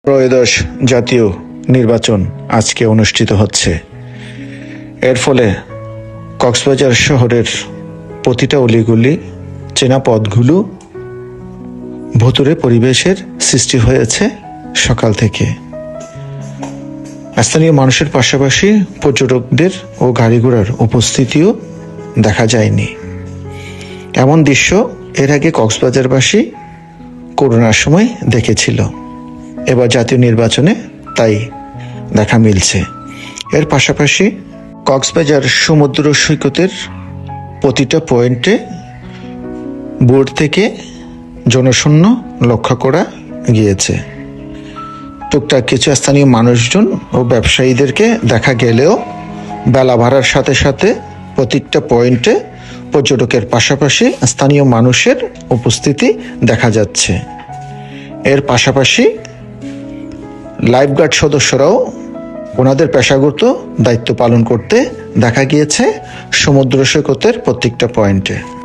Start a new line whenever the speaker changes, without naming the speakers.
ত্রয়োদশ জাতীয় নির্বাচন আজকে অনুষ্ঠিত হচ্ছে। এর ফলে কক্সবাজার শহরের প্রতিটা অলিগলি, চেনা পথগুলো ভুতুড়ে পরিবেশের সৃষ্টি হয়েছে সকাল থেকে। স্থানীয় মানুষের পাশাপাশি পর্যটকদের ও গাড়ি ঘোড়ার উপস্থিতিও দেখা যায়নি। এমন দৃশ্য এর আগে কক্সবাজারবাসী করোনার সময় দেখেছিল। এবার জাতীয় নির্বাচনে তাই দেখা মিলছে। এর পাশাপাশি কক্সবাজার সমুদ্র সৈকতের প্রতিটা পয়েন্টে বোর্ড থেকে জনশূন্য লক্ষ্য করা গিয়েছে। টুকটাক কিছু স্থানীয় মানুষজন ও ব্যবসায়ীদেরকে দেখা গেলেও বেলা বাড়ার সাথে সাথে প্রতিটা পয়েন্টে পর্যটকের পাশাপাশি স্থানীয় মানুষের উপস্থিতি দেখা যাচ্ছে। এর পাশাপাশি লাইফগার্ড সদস্যরাও ওনাদের পেশাগত দায়িত্ব পালন করতে দেখা গিয়েছে সমুদ্র সৈকতের প্রত্যেকটা পয়েন্টে।